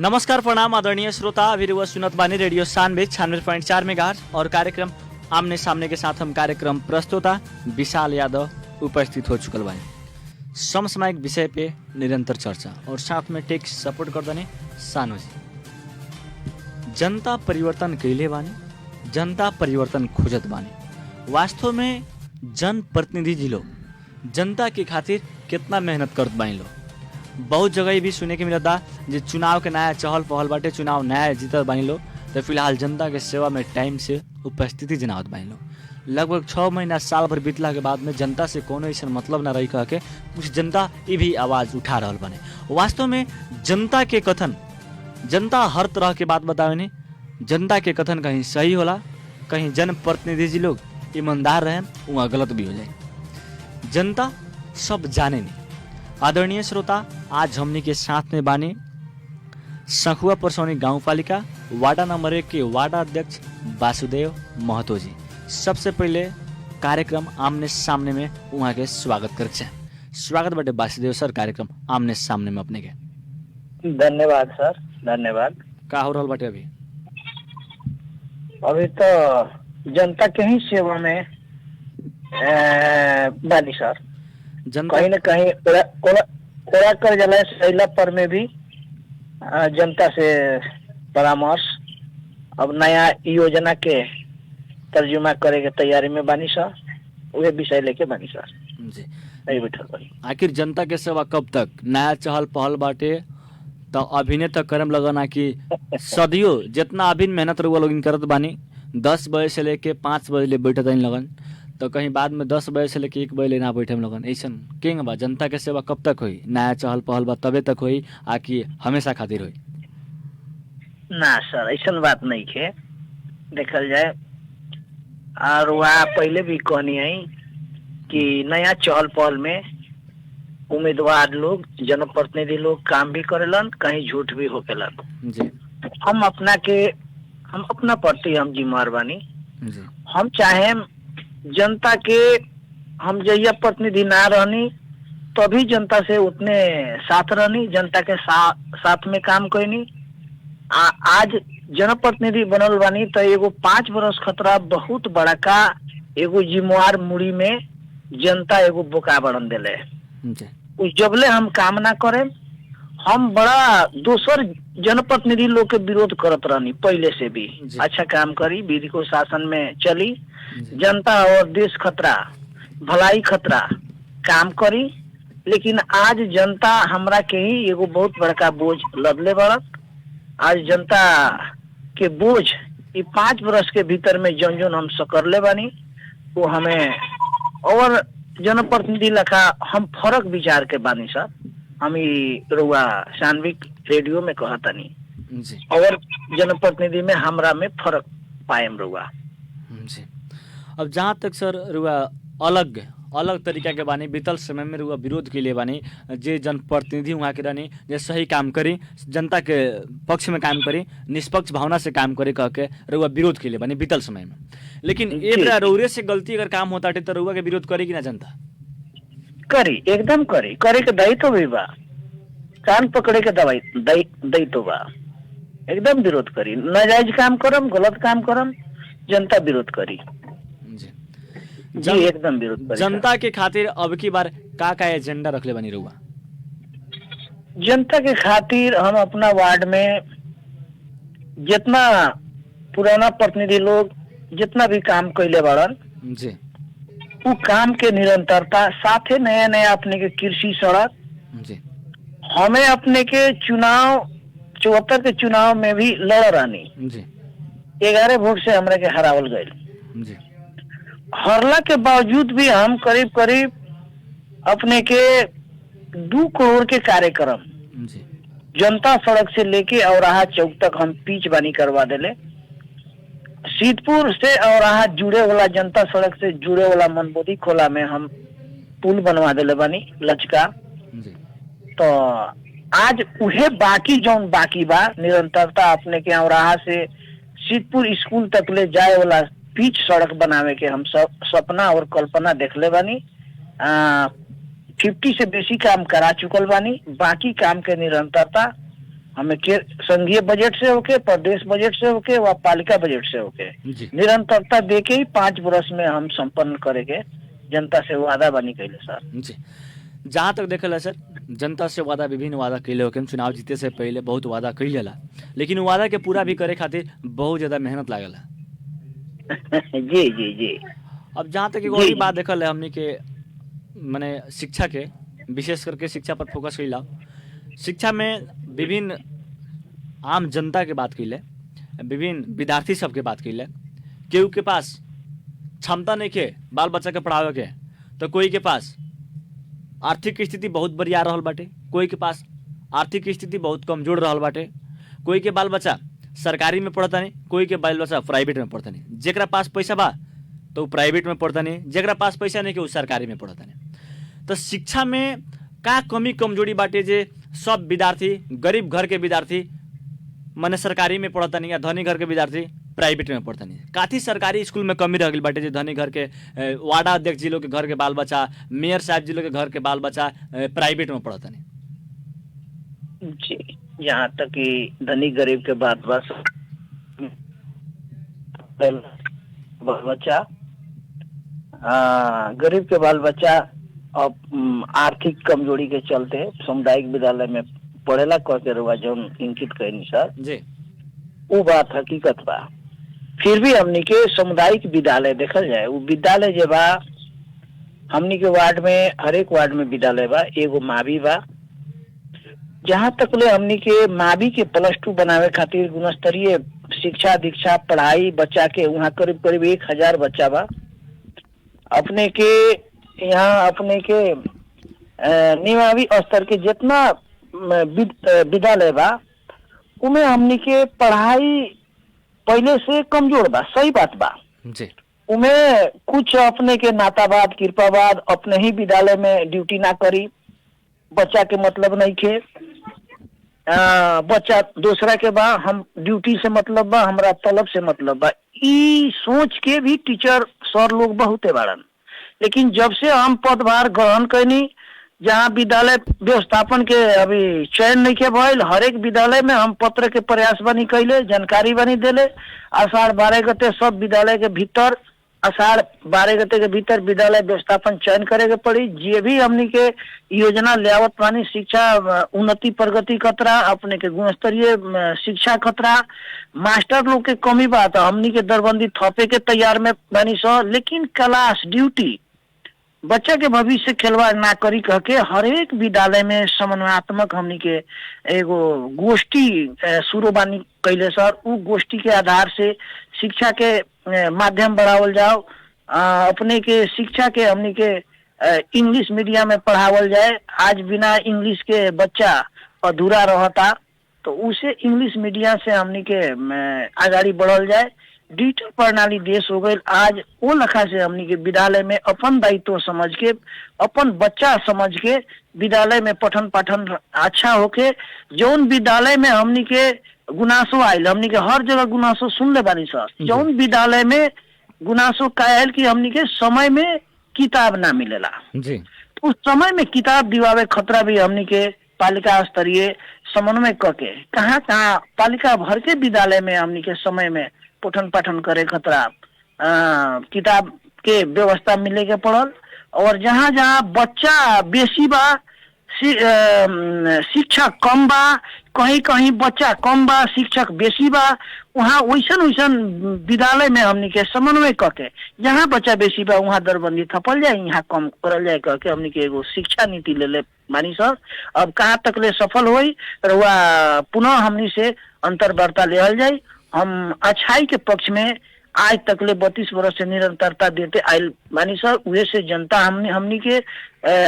नमस्कार प्रणाम आदरणीय श्रोता, अभी वह सुनत बानी रेडियो सानवे 96.4 मेगाहर्ट्ज और कार्यक्रम आमने सामने के साथ हम कार्यक्रम प्रस्तुता विशाल यादव उपस्थित हो चुकल बानी। समसामयिक विषय पे निरंतर चर्चा और साथ में टेक सपोर्ट कर दने सानो जी। जनता परिवर्तन कैले बानी, जनता परिवर्तन खोजत बानी। वास्तव में जनप्रतिनिधि जी लोग जनता के खातिर कितना मेहनत करत बानी लोग। बहुत जगह भी सुने के मिलता जे चुनाव के नया चहल पहल बाटे, चुनाव नया जीतत बानी लोग, तो फिलहाल जनता के सेवा में टाइम से उपस्थिति जनावत बानी लोग। लगभग 6 महीना साल भर बीतला के बाद में जनता से कोनो ऐसा मतलब ना रही कह के कुछ जनता ये भी आवाज उठा रहा बने। वास्तव में जनता के कथन, जनता हर तरह के बात बतावे, जनता के कथन कहीं सही होला, कहीं जनप्रतिनिधि जी लोग ईमानदार रहे वहाँ गलत भी हो जाए। जनता सब जाने नहीं। आदरणीय श्रोता, आज हमनी के साथ में बानी सखुआ परसौनी गाउँपालिका वार्ड नंबर 1 के वार्ड अध्यक्ष वासुदेव महतो जी। सबसे पहले कार्यक्रम आमने सामने में वहाँ के स्वागत कर स्वागत बटे वासुदेव सर कार्यक्रम आमने सामने में अपने के। धन्यवाद सर, धन्यवाद। का हो रहल बाटे अभी तो जनता के ही सेवा में बानी सर। जनता कहीं न कहीं ओरा कर जला सैला पर में भी जनता से परामर्श, अब नया योजना के तर्जुमा करे के तैयारी में बानी सर। वह विषय लेके बानी सर जी। नहीं बैठल बानी। आखिर जनता के सेवा कब तक? नया चहल पहल बाटे तो अभिनय तक करम लगना कि सदियों जितना अभिन मेहनत रुआ लोग करत बानी, 10 बजे से लेके 5 बजे ले बैठत लगन, तो कहीं बाद में 10 बजे से लेके 1 बजे ले ना बैठे लगन। ऐसा केंग बा जनता के सेवा कब तक हुई? नया चहल पहल बा तबे तक हुई आकि हमेशा खातिर हुई? ना सर, ऐसा बात नहीं है। देखल जाए और वहाँ पहले भी कहनी है कि नया चहल पहल में उम्मीदवार लोग, जनप्रतिनिधि लोग काम भी करेलन, कहीं झूठ भी होकेलन जी। हम अपना प्रति हम जिम्मेवार बानी जी। हम चाहे जनता के, हम जहिया प्रतिनिधि ना रहनी तभी जनता से उतने साथ रहनी, जनता के साथ में काम करनी। आज जनप्रतिनिधि बनल बानी तो एगो 5 बरस खतरा बहुत बड़ा का एगो जिम्मेवार मुड़ी में जनता एगो बोका बढ़न दिले। जबले हम काम ना करे, हम बड़ा दोसर जनप्रतिनिधि लोग के विरोध करत रहनी पहले से भी। अच्छा काम करी, विधि को शासन में चली, जनता और देश खतरा, भलाई खतरा काम करी। लेकिन आज जनता हमरा के ही एगो बहुत बड़का बोझ लदले बढ़त। आज जनता के बोझ ये 5 वर्ष के भीतर में जौन जौन हम सकरले बानी वो हमें और जनप्रतिनिधि लखा हम फर्क विचार के बानी सर। हम रुआ सान्विक रेडियो में कहतनी और जनप्रतिनिधि में हमरा में फर्क पाएम रुआ जी। अब जहाँ तक सर रुआ अलग तरीका के बानी, बीतल समय में रुआ विरोध के लिए बानी, जे जनप्रतिनिधि वहाँ के रहनी जे सही काम करी, जनता के पक्ष में काम करी, निष्पक्ष भावना से काम करे कह के रुआ विरोध के लिए बानी बीतल समय में। लेकिन एक रउरे से गलती अगर काम होता तो रुआ के विरोध करेगी ना जनता? करी, एकदम करी, करे के दायित्व भी बा, कान पकड़े के दायित्व बा, एकदम विरोध करी। नाजायज काम करम, गलत काम करम, जनता विरोध करी जी, एकदम विरोध करी। जनता के खातिर अब की बार का एजेंडा रखले बनी रुआ? जनता के खातिर हम अपना वार्ड में जितना पुराना प्रतिनिधि लोग जितना भी काम कैले बड़न जी, वो काम के निरंतरता, साथे नया नया अपने के कृषि सड़क जी, हमें अपने के चुनाव 74 के चुनाव में भी लड़ रानी जी, 11 वोट से हमरा के हरावल गए जी। हरला के बावजूद भी हम करीब करीब अपने के 2 करोड़ के कार्यक्रम जी, जनता सड़क से लेके औराहा चौक तक हम पिच बानी करवा देले। सीतपुर से औराहा जुड़े वाला, जनता सड़क से जुड़े वाला मनबोधी खोला में हम पुल बनवा देले बानी लचका जी। तो आज उहे बाकी बा निरंतरता अपने के औराहा से सीतपुर स्कूल तक ले जाए वाला पिच सड़क बनावे के हम सपना और कल्पना देखले बानी। 50 से बेसी काम करा चुकल बानी। बाकी काम के निरंतरता हमें के संघीय बजट से होके, प्रदेश बजट से होके व पालिका बजट से होके जी निरंतरता देके ही 5 वर्ष में हम संपन्न करेंगे। जनता से वादा बनी कैले सर। जी जहाँ तक देखल है सर, जनता से वादा विभिन्न वादा कैले होके चुनाव जीते से पहले बहुत वादा कैल जाला, लेकिन वादा के पूरा भी करे खातिर बहुत ज़्यादा मेहनत लागला। जी जी जी। अब जहाँ तक एगो जी। और बात देखल है हमनी के माने शिक्षा के, विशेष करके शिक्षा पर फोकस कैला। शिक्षा में विभिन्न आम जनता के बात कैले, विभिन्न विद्यार्थी सबके बात कैले। केहू के पास क्षमता नहीं के बाल बच्चा के पढ़ावे के, तो कोई के पास आर्थिक स्थिति बहुत बढ़िया रहल बाटे, कोई के पास आर्थिक स्थिति बहुत कमजोर रहल बाटे। कोई के बाल बच्चा सरकारी में पढ़ता नहीं, कोई के बाल बच्चा प्राइवेट में पढ़ता नहीं। जेकरा पास पैसा बा तो वो प्राइवेट में पढ़ता नहीं, जेकरा पास पैसा नहीं के वो सरकारी में पढ़ता नहीं। तो शिक्षा में का कमी कमजोरी बाटे जे सब विद्यार्थी, गरीब घर के विद्यार्थी माने सरकारी में पढ़ता नहीं, या धनी घर के विद्यार्थी प्राइवेट में पढ़ता नहीं। काथी सरकारी स्कूल में कमी रह गई बाटे जे धनी घर के वार्ड अध्यक्ष जी लोग के घर के बाल बच्चा, मेयर साहब जी लोग के घर के बाल बच्चा प्राइवेट में पढ़ता नहीं। जी, यहाँ तक कि धनी गरीब के बात बस बाल बच्चा, गरीब के बाल बच्चा अब आर्थिक कमजोरी के चलते सामुदायिक विद्यालय में पढ़ेला कह के रुआ जौन इंकित कहनी सर जी वो बात हकीकत बा। फिर भी हमनी के सामुदायिक विद्यालय देखल जाए, वो विद्यालय जे बा हमनी के वार्ड में, हर एक वार्ड में विद्यालय बा, एगो मावी बा। जहाँ तक ले हमनी के मावी के +2 बनावे खातिर गुणस्तरीय शिक्षा दीक्षा पढ़ाई बच्चा के वहाँ करीब करीब 1000 बच्चा बा। अपने के यहाँ अपने के निमावी स्तर के जितना विद्यालय बा उमें हमनी के पढ़ाई पहले से कमजोर बा, सही बात बा जी। उमें कुछ अपने के नातावाद कृपावाद अपने ही विद्यालय में ड्यूटी ना करी, बच्चा के मतलब नहीं खे, बच्चा दूसरा के बा, हम ड्यूटी से मतलब बा, हमरा तलब से मतलब बा, ई सोच के भी टीचर सर लोग बहुते बाड़न। लेकिन जब से हम पदभार ग्रहण कैनी, जहाँ विद्यालय व्यवस्थापन के अभी चयन नहीं के भइल, हर एक विद्यालय में हम पत्र के प्रयास बनी कैले, जानकारी बनी देले। आषाढ़ 12 गते सब विद्यालय के भीतर, आषाढ़ 12 गते के भीतर विद्यालय व्यवस्थापन चयन करे के पड़ी। जे भी हमनी के योजना लेआवत पानी शिक्षा उन्नति प्रगति खतरा, अपने के गुणस्तरीय शिक्षा खतरा, मास्टर लोग के कमी बात हमनी के दरबंदी थपे के तैयार में बनी सो। लेकिन क्लास ड्यूटी बच्चा के भविष्य खिलवाड़ ना करी कह के हर एक विद्यालय में समन्वयात्मक हमनी के एगो गोष्ठी शुरू बानी कैले सर। उ गोष्ठी के आधार से शिक्षा के माध्यम बढ़ावल जाओ, अपने के शिक्षा के हमनी के इंग्लिश मीडियम में पढ़ावल जाए। आज बिना इंग्लिश के बच्चा अधूरा रहता, तो उसे इंग्लिश मीडियम से हमनी के आगाड़ी बढ़ल जाए। डिजिटल प्रणाली देश हो गई आज, वो लखा से हमनी के विद्यालय में अपन दायित्व समझ के, अपन बच्चा समझ के विद्यालय में पठन पाठन अच्छा होके, जौन विद्यालय में हमनी के गुनासो आयल, हमनी के हर जगह गुनासो सुन ले बानी सर। जौन विद्यालय में गुनासो कायल कि हमनी के समय में किताब ना मिलेला जी, उस समय में किताब दिवावे खतरा भी हमनी के पालिका स्तरीय समन्वय करके कहाँ कहाँ पालिका भर के विद्यालय में हमनी के समय में पठन पाठन करे खतरा किताब के व्यवस्था मिले के पड़ल। और जहाँ जहाँ बच्चा बेसी बा, शिक्षक कम बा, कहीं कहीं बच्चा कम बा शिक्षक बेसी बा, वहाँ वैसन वैसन विद्यालय में हमनी के समन्वय करके जहाँ बच्चा बेसी बा वहाँ दरबंदी थपल जाए, यहाँ कम करल जाए करके हमनी के एगो शिक्षा नीति ले मानी सर। अब कहाँ तक ले सफल होई वह पुनः हमनी से अंतर्वार्ता लेहल जाए। हम अच्छाई के पक्ष में आज तक ले 32 वर्ष से निरंतरता देते आयल मानी सर। उहे से जनता हमनी के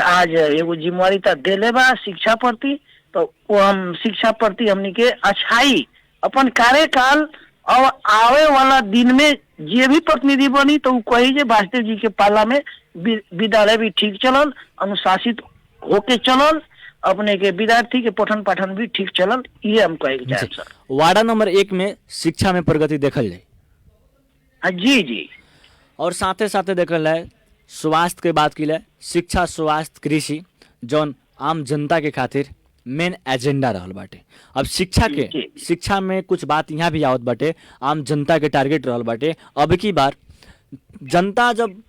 आज एगो जिम्मेवारीता देले बा शिक्षा प्रति, तो वो हम शिक्षा प्रति हमनी के अच्छाई अपन कार्यकाल और आवे वाला दिन में जे भी प्रतिनिधि बनी तो वो कही जे वासुदेव जी के पाला में विद्यालय भी ठीक चलल, अनुशासित होके चलल, अपने के विद्यार्थी के पठन पाठन भी ठीक चलल, ये हम कहे जाए सर। वार्ड नंबर 1 में शिक्षा में प्रगति देखल जाए। जी जी। और साथे साथे देखल जाए स्वास्थ्य के बात की जाए, शिक्षा स्वास्थ्य कृषि जौन आम जनता के खातिर मेन एजेंडा रहल बाटे। अब शिक्षा में कुछ बात यहाँ भी आवत बाटे, आम जनता के टारगेट रहल बाटे। अब की बार जनता जब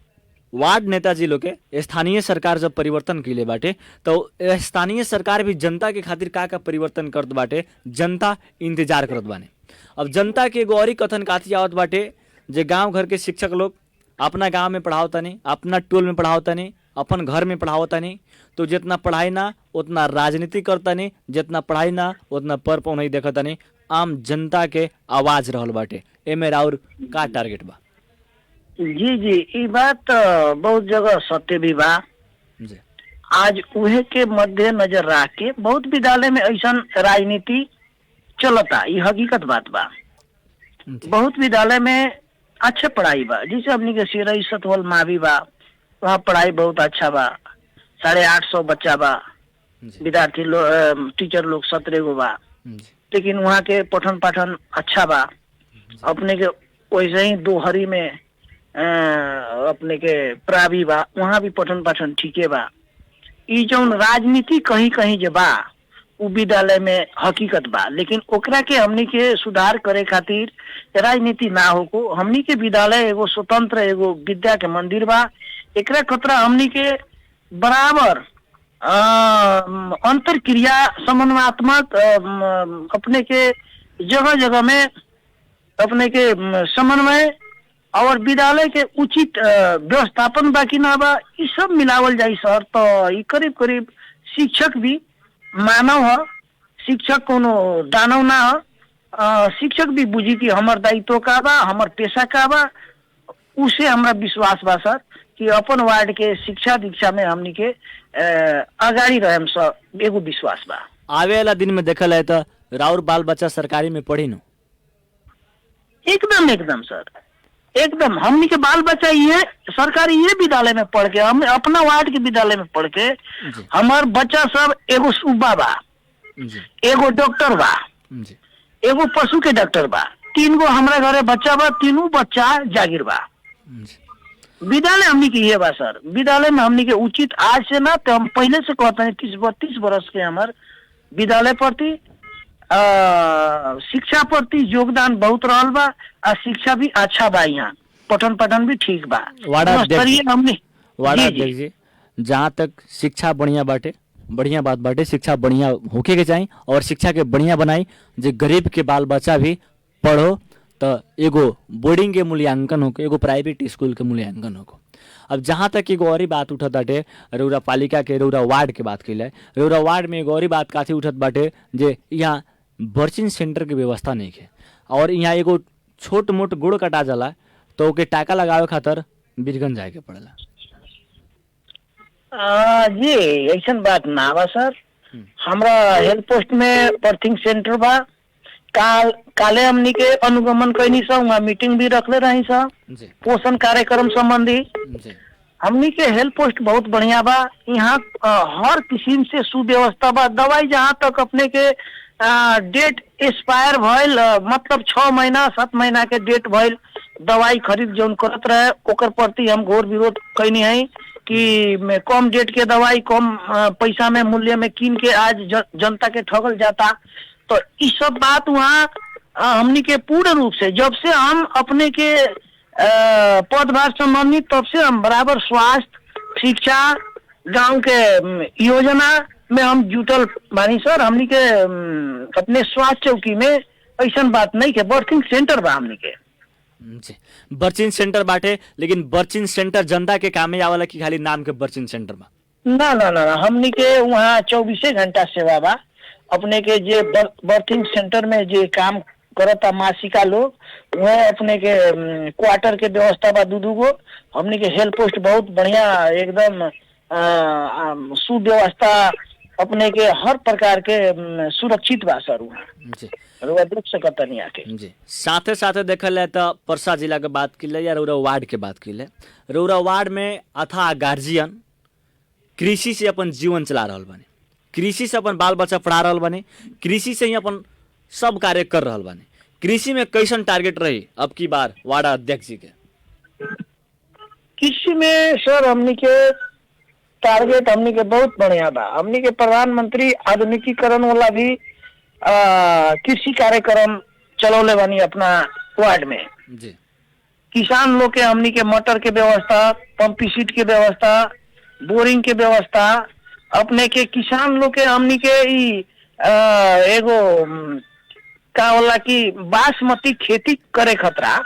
वार्ड नेताजी लोग के स्थानीय सरकार जब परिवर्तन कैले बाटे तो स्थानीय सरकार भी जनता के खातिर का परिवर्तन करत बाटे, जनता इंतजार करत बाने। अब जनता के एगो और कथन काथी आवत बाटे जे गांव घर के शिक्षक लोग अपना गांव में पढ़ावतानी, अपना टोल में पढ़ावतानी, अपन घर में पढ़ावतानी, तो जितना पढ़ाई ना उतना राजनीति करतानी, जितना पढ़ाई ना उतना पर पौ नहीं देखतानी। आम जनता के आवाज रहल बाटे, एमे राउर का टारगेट बा? जी जी, ये बात बहुत जगह सत्य भी बा। जी। आज उहे के मध्य नजर रख के बहुत विद्यालय में ऐसा राजनीति चलता, ये हकीकत बात बा। बहुत विद्यालय में अच्छा पढ़ाई बा, जैसे अपनी के सिरई सतवल मावी बा, वहाँ पढ़ाई बहुत अच्छा बा, 850 बच्चा बा, विद्यार्थी लोग टीचर लोग 17 गो बा, लेकिन वहाँ के पठन पाठन अच्छा बा। अपने के वैसे ही दोहरी में अपने के प्रावी बा, वहाँ भी पठन पाठन ठीके बा। ई जौन राजनीति कहीं कहीं जे बा उ विद्यालय में हकीकत बा, लेकिन ओकरा के हमनी के सुधार करे खातिर राजनीति ना होको। हमनी के विद्यालय एगो स्वतंत्र एगो विद्या के मंदिर बा, एकरा खतरा हमनी के बराबर अंतर क्रिया समन्वयात्मक अपने के जगह जगह में अपने के समन्वय और विद्यालय के उचित व्यवस्थापन बाकी ना बा, ये सब मिलावल जाई सर। तो ये करीब करीब शिक्षक भी मानव है, शिक्षक कोनो दानव ना है। शिक्षक भी बुझी कि हमार दायित्व का बा, हमार पेशा का बा, उसे हमरा विश्वास बा सर कि अपन वार्ड के शिक्षा दीक्षा में हमनी के आगाड़ी रहेम सर, एगो विश्वास बा। आवे वाला दिन में देखल है तो राउर बाल बच्चा सरकारी में पढ़ी नो? एकदम एकदम सर, एकदम हमनी के बाल बच्चा ये सरकारी ये विद्यालय में पढ़ के, हम अपना वार्ड के विद्यालय में पढ़ के हमार बच्चा सब एगो सूबा बा, एगो डॉक्टर बा, एगो पशु के डॉक्टर बा, 3 गो हमरा घरे बच्चा बा, तीनों बच्चा जागीर बा। विद्यालय हमनी के ये बा सर, विद्यालय में हमनी के उचित आज से ना तो हम पहले से कहते हैं 30-32 वर्ष के हमार विद्यालय प्रति शिक्षा प्रति योगदान बहुत रहल बा, और शिक्षा भी अच्छा बा, यहाँ पठन पाठन भी ठीक बा। हमने जी जहाँ तक शिक्षा बढ़िया बाटे, बढ़िया बात बाटे, शिक्षा बढ़िया होके के चाहिए और शिक्षा के बढ़िया बनाई जे गरीब के बाल बच्चा भी पढ़ो तो एगो बोर्डिंग के मूल्यांकन हो, एगो प्राइवेट स्कूल के मूल्यांकन हो। अब जहाँ तक एगो और बात उठत बाटे, रउरा पालिका के रउरा वार्ड के बात कैले, रउरा वार्ड में एगो और बात काथी उठत बाटे जे यहाँ बर्चिंग सेंटर की व्यवस्था नहीं है और यहाँ एगो छोट मोट गुड़ कटा जाला तो ओके टाका लगावे खातिर बीरगंज जाए के पड़ेला। जी ऐसा बात ना बा सर, हमरा हेल्थ पोस्ट में बर्थिंग सेंटर बा। काले हमनी के अनुगमन कैनी सा, वहाँ मीटिंग भी रखले रही सा पोषण कार्यक्रम संबंधी। हमनी के हेल्थ पोस्ट बहुत बढ़िया बा, यहाँ हर किस्म से सुव्यवस्था बा। दवाई जहाँ तक अपने के डेट एक्सपायर भइल, मतलब 6 महीना 7 महीना के डेट भइल दवाई खरीद जौन करत रहे, ओकर प्रति हम घोर विरोध कैनी है कि कम डेट के दवाई कम पैसा में मूल्य में कीन के आज जनता के ठगल जाता। तो इस सब बात वहाँ हमनी के पूर्ण रूप से जब से हम अपने के पदभार संबंधित तब से हम बराबर स्वास्थ्य शिक्षा गांव के योजना में हम जुटल बानी सर। हमनी के अपने स्वास्थ्य चौकी में ऐसा बात नहीं के, बर्थिंग सेंटर बा हमनी के जी। बर्चिंग सेंटर बाटे, लेकिन बर्चिंग सेंटर जनता के कामे आवाला कि खाली नाम के बर्चिंग सेंटर बा? ना ना ना, हमनी के वहाँ 24 घंटा सेवा बा। अपने के जे बर्थिंग सेंटर में जे काम करता मासिका लोग, वह अपने के क्वार्टर के व्यवस्था बा 2 गो। हमनी के हेल्थ पोस्ट बहुत बढ़िया एकदम सुव्यवस्था, अपने के हर प्रकार के सुरक्षित बा सर वहाँ जी। देख सकता नहीं आके जी। साथे साथे देखल जाए तो परसा जिला के बात की ले या रउरा वार्ड के बात की ले, रउरा वार्ड में अथाह गार्जियन कृषि से अपन जीवन चला रहल बानी, कृषि से अपन बाल बच्चा पढ़ा रहल बानी, कृषि से ही अपन सब कार्य कर रहल बानी। कृषि में कैसन टारगेट रही अब की बार वार्ड अध्यक्ष जी के? कृषि में सर हमनी के टारगेट हमनी के बहुत बढ़िया बा। हमनी के प्रधानमंत्री आधुनिकीकरण वाला भी कृषि कार्यक्रम चलौले बानी अपना वार्ड में। जी किसान लोग के हमनी के मटर के व्यवस्था, पंपी सीट के व्यवस्था, बोरिंग के व्यवस्था, अपने के किसान लोग के हमनी के एगो का होला कि बासमती खेती करे खतरा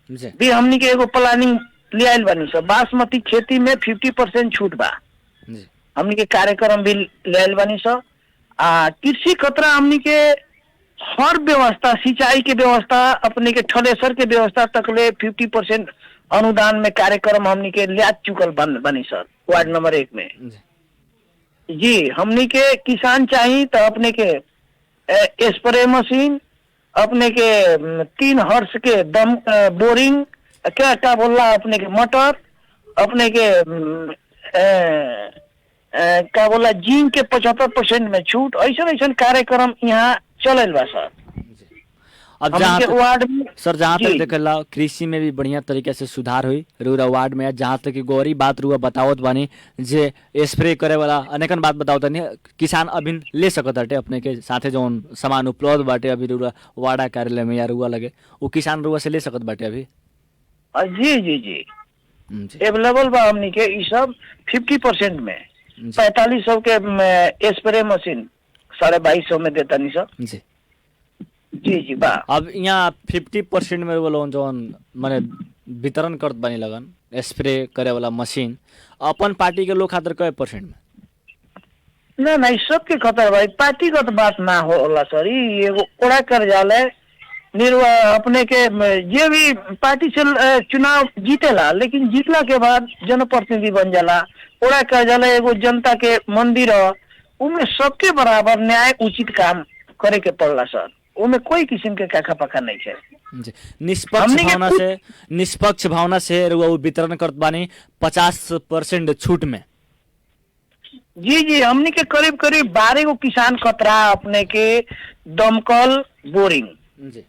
जी भी हमनी के एगो प्लानिंग ले आइल बानी सब। बासमती खेती में 50% छूट बा, जी हमनी के कार्यक्रम भी ले आइल बानी सब। कृषि खतरा हमनी के हर व्यवस्था, सिंचाई के व्यवस्था, अपने के थ्रेसर के व्यवस्था तक ले 50% अनुदान में कार्यक्रम हमनी के ले चुकल बनी सर वार्ड नंबर 1 में। जी हमनी के किसान चाहिए तो अपने के स्प्रे मशीन, अपने के 3 हर्स के दम बोरिंग, क्या बोला अपने के मटर, अपने के क्या बोला जिंक के 75% में छूट, ऐसा कार्यक्रम यहाँ चल बा सर। अब हमनी के वार्ड में सर जहाँ तक जी। देखला कृषि में भी बढ़िया तरीके से सुधार हुई रूरा वार्ड में। जहाँ तक कि गौरी बात रुआ बतावत बानी जे स्प्रे करे वाला अनेकन बात बतावत बानी, किसान अभी ले सकत बाटे अपने के साथे जौन सामान उपलब्ध बाटे अभी रूरा वार्डा कार्यालय में या रुआ लगे, वो किसान रुआ से ले सकत बाटे अभी। जी जी जी जी अवेलेबल बा हमनी के ई सब 50% में। जी 4500 के स्प्रे मशीन 2250 में देता नहीं सर। जी जी जी बा। अब यहाँ 50% में वो लोग जौन माने वितरण करत बानी लगन स्प्रे करे वाला मशीन, अपन पार्टी के लोग खातिर कए % में? ना ना इस सब के खतर भाई पार्टीगत बात ना होला सर। ई एगो ओड़ा कार्यालय निर्वाह अपने के जे भी पार्टी से चुनाव जीतेला, लेकिन जीतला के बाद जनप्रतिनिधि बन जाला। ओड़ा कार्यालय एगो जनता के मंदिर ह, उनमें सबके बराबर न्याय उचित काम करे के पड़ला सर। उनमें कोई किस्म के काखा पका नहीं है। जी निष्पक्ष भावना से रुआ वो वितरण करत बानी 50% छूट में। जी जी हमनी के करीब करीब 12 गो किसान खतरा अपने के दमकल बोरिंग, जी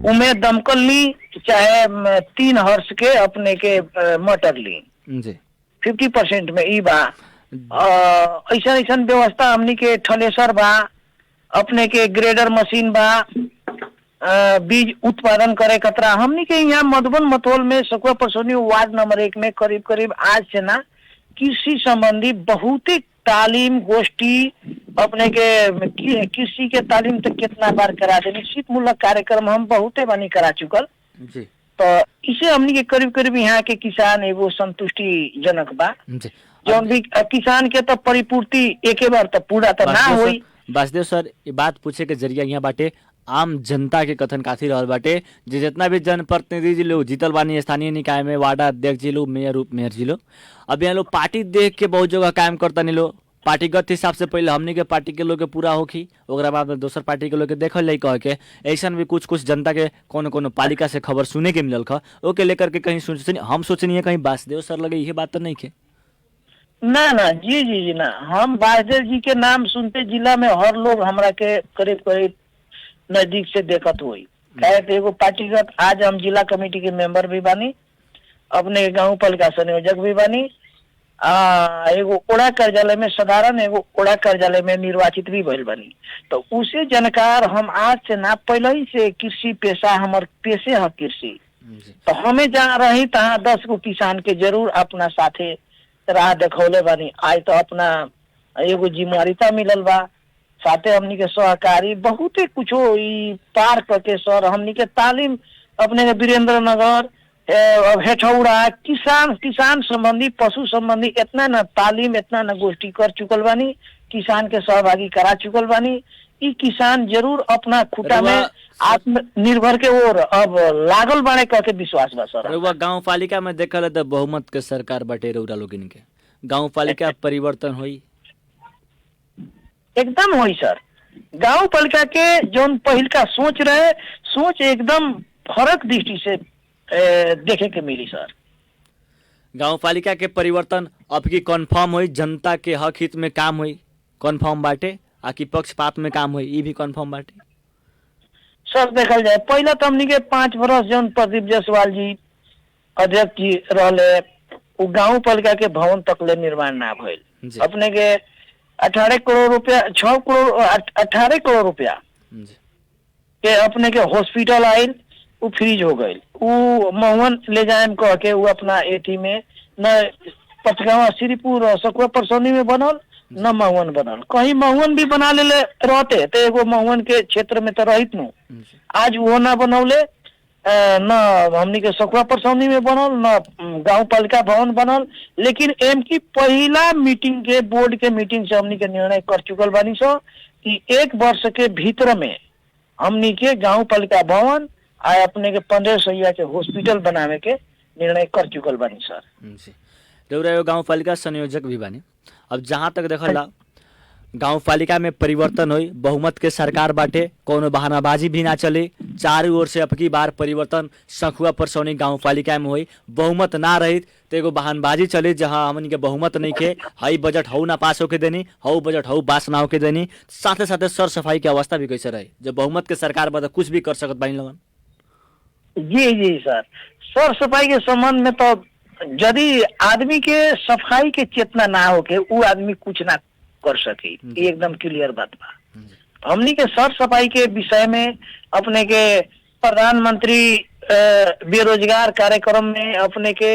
उमें दमकल ली चाहे 3 हर्स के अपने के मोटर ली जी 50% में ई बा। ऐसा व्यवस्था हमनी के थ्रेसर बा, अपने के ग्रेडर मशीन बा, बीज उत्पादन करे खतरा। हमनी के यहाँ मधुबन मतोल में सकुआ परसोनी वार्ड नंबर 1 में करीब करीब आज से ना कृषि संबंधी बहुत ही तालीम गोष्ठी, अपने के कृषि के तालीम तो कितना बार करा दे, निश्चित मूलक कार्यक्रम हम बहुते बानी करा चुकल। जी तो इसे हमनी के करीब करीब यहाँ के किसान एगो संतुष्टि जनक बा। जी जौन भी किसान के तो परिपूर्ति एके बार तो पूरा तो ना होई। वासुदेव सर ये बात पूछे के जरिया यहाँ बाटे आम जनता के कथन काथी रहल बाटे जे जितना भी जनप्रतिनिधि जी लोग जीतल बानी स्थानीय निकाय में, वार्डा अध्यक्ष जी लोग, मेयर उप मेयर जी लोग, अब यहाँ लोग पार्टी देख के बहुत जगह कायम करता नहीं लोग। पार्टीगत हिसाब से पहले हमनी के पार्टी के लोग के पूरा होखी, ओकरा बाद में दोसर पार्टी के लोग के देखल जाई कह के। ऐसा भी कुछ जनता के कोनो पालिका से खबर सुने के मिलल ख, ओके लेकर के कहीं हम सोचनी है कहीं वासुदेव सर लगे ये बात तो नहीं के। ना ना जी जी जी ना, हम वासुदेव जी के नाम सुनते जिला में हर लोग हमरा के करीब करीब नजदीक से देखत हुई। कहे तो एगो पार्टीगत आज हम जिला कमेटी के मेंबर भी बानी, अपने गांव पालिका संयोजक भी बानी, एगो ओड़ा कार्यालय में साधारण एगो ओड़ा कार्यालय में निर्वाचित भी भइल बानी। तो उसे जानकार हम आज से ना पहले ही से कृषि पेशा हमार पेशे है कृषि। तो हमें जहाँ रही तहाँ 10 गो किसान के जरूर अपना साथे राह देखौले बानी। आज तो अपना एगो जिम्मेवारीता मिलल बा, साथे हमनी के सहकारी बहुते कुछो ई पार करके सर हमनी के तालीम अपने के वीरेंद्र नगर हेठौड़ा किसान संबंधी, पशु संबंधी इतना न तालीम, इतना न गोष्ठी कर चुकल बानी, किसान के सहभागी करा चुकल बानी। ई किसान जरूर अपना खुटा में आत्मनिर्भर के ओर अब लागल बाने करके विश्वास बा सर। रउआ गांव पालिका में देखल तो बहुमत के सरकार बाटे रउरा लोगन के, गांव पालिका परिवर्तन होई? एकदम होई सर। गांव पालिका के जोन पहिल का सोच रहे, सोच एकदम फर्क दृष्टि से देखे के मिली सर। गांव पालिका के परिवर्तन अब की कन्फर्म हुई, जनता के हक हित में काम हुई कन्फर्म बाटे, आकि पक्षपात में काम हुई ई भी कन्फर्म बाटे? सर देखल जाए पहला तो हमनी के 5 वर्ष जौन प्रदीप जायसवाल जी अध्यक्ष जी रहले, वो गांव पालिका के भवन तक ले निर्माण ना भइल। जी अपने के 18 करोड़ रुपया 6 करोड़ 18 करोड़ रुपया जी के अपने के हॉस्पिटल आयल वो फ्रीज हो गई। वो महुअन ले जाए कह के वो अपना एथी में न पचगावा श्रीपुर सकुआ परसौनी में बनल न महुअन बनल। कहीं महुअन भी बना ले रहते तो एगो महुअन के क्षेत्र में तो रहित नु। जी आज वो ना बनौले न हमनी के सकुआ परसौनी में बनल न गांव पालिका भवन बनल। लेकिन एम की पहला मीटिंग के बोर्ड के मीटिंग से हमनी के निर्णय कर चुकल बानी सो कि 1 वर्ष के भीतर में हमनी के गांव पालिका भवन आ अपने के 1500 के हॉस्पिटल बनावे के निर्णय कर चुकल बानी सर। जी रउरा एगो गाँव पालिका संयोजक भी बानी। अब जहाँ तक देखल ला गाँव पालिका में परिवर्तन होई, बहुमत के सरकार बाटे, कोनो बहानाबाजी भी ना चले, चारों ओर से अब की बार परिवर्तन सखुआ परसौनी गाँव पालिका में होई। बहुमत ना रही तो एगो बहानबाजी चले जहाँ हमन के बहुमत नहीं के हई बजट हऊ ना पास होके देनी, हऊ बजट हऊ पास ना होके देनी। साथे साथे सर सफाई की अवस्था भी कैसे रहे जब बहुमत के सरकार बता कुछ भी कर सकत बानी लगन। जी जी सर, सर सफाई के संबंध में तो यदि आदमी के सफाई के चेतना ना होके वो आदमी कुछ ना कर सके, ये एकदम क्लियर बात बा। हमनी के सर सफाई के विषय में अपने के प्रधानमंत्री बेरोजगार कार्यक्रम में अपने के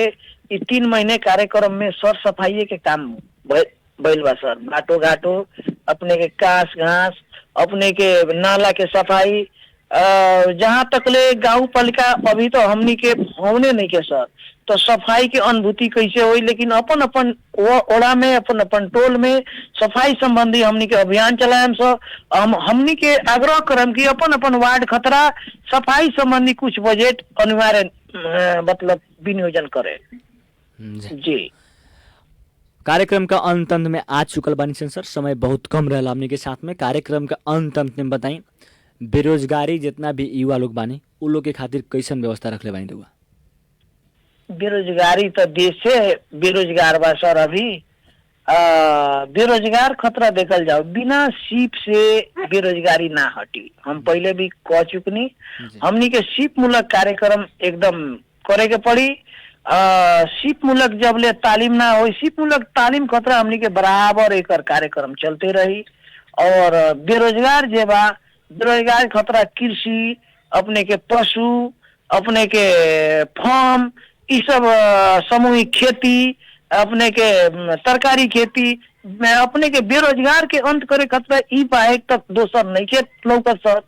3 महीने कार्यक्रम में सर सफाई के काम भइल बा सर। बाटो घाटो अपने के कास घास अपने के नाला के सफाई जहाँ तक ले गाँव पालिका अभी तो हमनी के होने नहीं के सर। तो सफाई की अनुभूति कैसे हुई, लेकिन अपन अपन ओड़ा में अपन अपन टोल में सफाई संबंधी हमनी के अभियान चलाएम सो। हमनी के आग्रह करम कि अपन अपन वार्ड खतरा सफाई संबंधी कुछ बजट अनिवार्य मतलब विनियोजन करे। जी कार्यक्रम का अंत में आ चुकल बानी सर, समय बहुत कम रहा हमनी के साथ में। कार्यक्रम का अंत में बताई बेरोजगारी जितना भी युवा लोग बानी उ लोग के खातिर कैसन व्यवस्था रखले बानी रउआ? बेरोजगारी तो देश से बेरोजगार बा सर। अभी बेरोजगार खतरा देखल जाओ, बिना सीप से बेरोजगारी ना हटी। हम पहले भी कह चुकनी हमनी के सीप मूलक कार्यक्रम एकदम करे के पड़ी। सीप मूलक जब ले तालीम ना हो, सीप मूलक तालीम खतरा हमनी के बराबर एक कार्यक्रम चलते रही। और बेरोजगार जे बा बेरोजगार खतरा कृषि अपने के पशु अपने के फार्म ई सब सामूहिक खेती अपने के तरकारी खेती में अपने के बेरोजगार के अंत करे खतरा ई पाए तक दोसर नहीं के लौकत सर।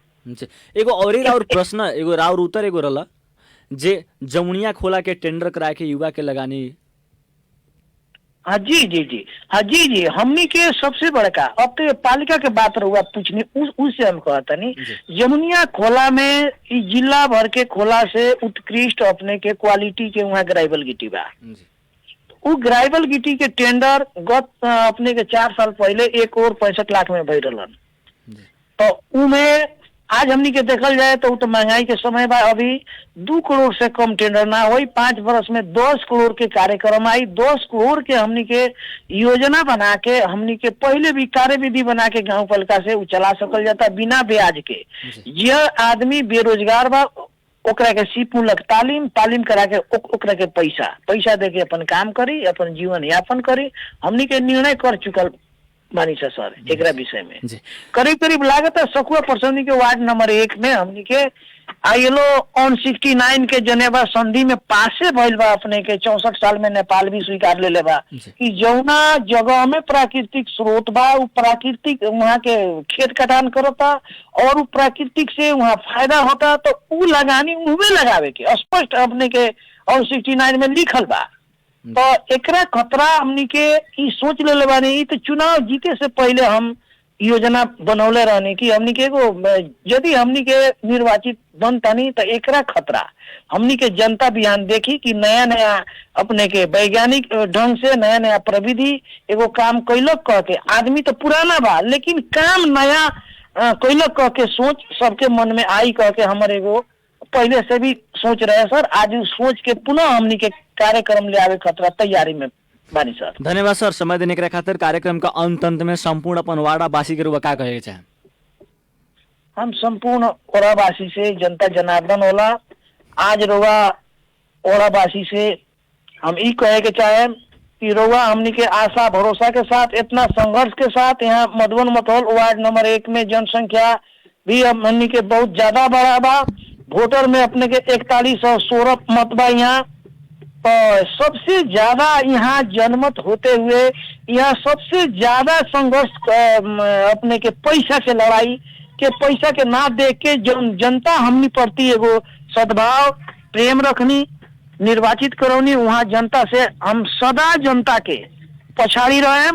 एगो और प्रश्न एगो राउर उत्तर एगो रहला जे जमुनिया खोला के टेंडर करा के युवा के लगानी। हाँ जी जी जी, हाँ जी जी, हमनी के सबसे बड़का अब तो पालिका के बात रहुआ पूछनी उससे हम कहता नहीं। जमुनिया खोला में जिला भर के खोला से उत्कृष्ट अपने के क्वालिटी के वहाँ ग्राइबल गिट्टी बा। वो ग्राइबल गिट्टी के टेंडर गत अपने के 4 साल पहले 1 करोड़ 65 लाख में भइल रहलन। तो उमें आज हमनी के देखल जाए तो महंगाई के समय बा, अभी 2 करोड़ से कम टेंडर ना होई। 5 वर्ष में 10 करोड़ के कार्यक्रम आई। 10 करोड़ के हमनी के योजना बना के हमनी के पहले भी कार्यविधि बना के गांव पालिका से चला सकल जाता बिना ब्याज के। यह आदमी बेरोजगार बा ओकरा के सीप मूलक तालीम करा के ओकरा के पैसा दे के अपन काम करी, अपन जीवन यापन करी। हमनी के निर्णय कर चुकल बानी सर एकरा विषय में। करीब करीब लागत है सकुआ परसौनी के वार्ड नंबर 1 में हमनी के ILO 169 के जनेवा संधि में पासे भइल बा। अपने के 64 साल में नेपाल भी स्वीकार ले बा कि जौना जगह में प्राकृतिक स्रोत बा उ प्राकृतिक वहाँ के खेत कटान करता और उ प्राकृतिक से वहाँ फायदा होता तो उ लगानी उहे लगावे के स्पष्ट अपने के 169 में लिखल बा। तो एकरा खतरा हमनी के ई सोच ले बानी। ई तो चुनाव जीते से पहले हम योजना बनौले रहने की हमनी के यदि हमनी के निर्वाचित बनतानी तो एकरा खतरा हमनी के जनता बयान देखी कि नया नया अपने के वैज्ञानिक ढंग से नया नया प्रविधि एगो काम कैलक कह के। आदमी तो पुराना बा लेकिन काम नया कैलक कह के सोच सबके मन में आई कह के हमर एगो पहले से भी सोच रहे सर। आज उस सोच के पुनः हमनी के कार्यक्रम ले आवे खतरा तैयारी में बानी सर। धन्यवाद सर समय देने के खातिर। कार्यक्रम का अंत में संपूर्ण अपन वाड़ावासी के रूप का कहे चाहे? हम संपूर्ण ओरावासी से जनता जनार्दन होला आज रोवा ओरावासी से हम ई कहे के चाहे कि रउआ हमनी के आशा भरोसा के साथ इतना संघर्ष के साथ यहाँ मधुबन मथौल वार्ड नंबर 1 में जनसंख्या भी हमनी के बहुत ज्यादा बड़ा बा। वोटर में अपने के 4116 मत बा यहाँ। सबसे ज्यादा यहाँ जनमत होते हुए यहाँ सबसे ज्यादा संघर्ष अपने के पैसा से लड़ाई के, पैसा के ना देख के जनता हमनी प्रति एगो सद्भाव प्रेम रखनी, निर्वाचित करौनी। वहाँ जनता से हम सदा जनता के पछाड़ी रहे।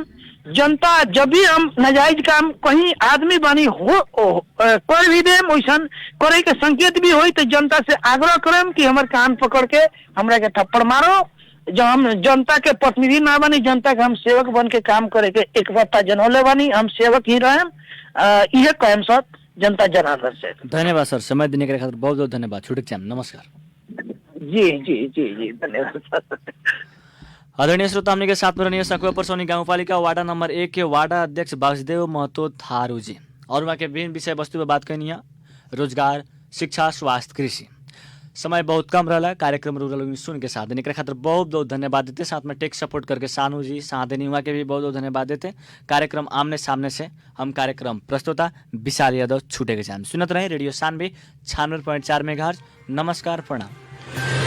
जनता जब भी हम नाजायज काम कहीं आदमी बानी हो कोई भी देम वैसन करे के संकेत भी होई तो जनता से आग्रह करम कि हमारे कान पकड़ के हमरा के थप्पड़ मारो। जो हम जनता के प्रतिनिधि ना बनी, जनता के हम सेवक बन के काम करे के एक सत्ता जनौले बानी, हम सेवक ही रहें। यह कहम सर जनता जनार्दन से। धन्यवाद सर, समय देने के खातिर बहुत बहुत धन्यवाद। छुटक चाम, नमस्कार। जी जी जी जी धन्यवाद सर। आदरणीय श्रोता, हमने के साथ में रहनी सकुआ परसौनी गाउँपालिका वार्ड नंबर 1 के वार्ड अध्यक्ष वासुदेव महतो थारू जी और वहाँ के विभिन्न विषय वस्तु पर बात करनी है, रोजगार, शिक्षा, स्वास्थ्य, कृषि। समय बहुत कम रहा, कार्यक्रम रूरल सुन के साथ देने के खातिर बहुत बहुत धन्यवाद देते। साथ में टेक सपोर्ट करके सानू जी साथ देनी हुआ के भी बहुत बहुत धन्यवाद देते। कार्यक्रम आमने सामने से हम कार्यक्रम प्रस्तुता विशाल यादव छूटे के चाहे सुनत रहे रेडियो 96.4 मेगाहर्ट्ज। नमस्कार, प्रणाम।